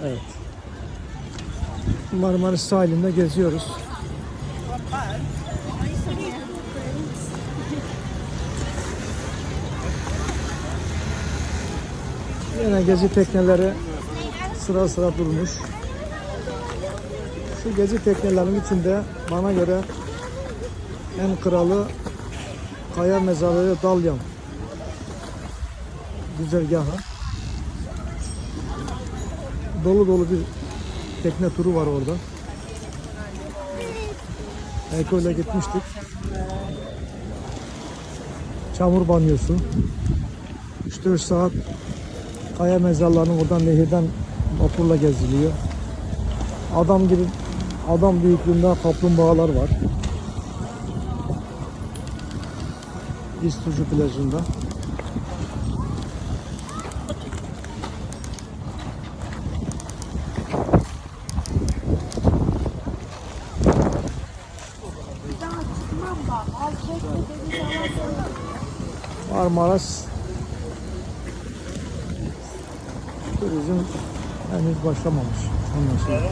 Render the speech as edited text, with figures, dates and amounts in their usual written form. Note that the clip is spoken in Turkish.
Evet. Marmaris sahilinde geziyoruz. Yine gezi tekneleri sıra sıra durmuş. Şu gezi teknelerinin içinde bana göre en kralı Kaya Mezarlığı Dalyan güzergahı. Dolu dolu bir tekne turu var orada. Eko ile gitmiştik. Çamur banyosu. 3-4 saat Kaya mezarlarının oradan nehirden vapurla geziliyor. Adam gibi, adam büyüklüğünde kaplumbağalar var. İstucu plajında. Marmaris turizm henüz başlamamış. Anlaşılıyor.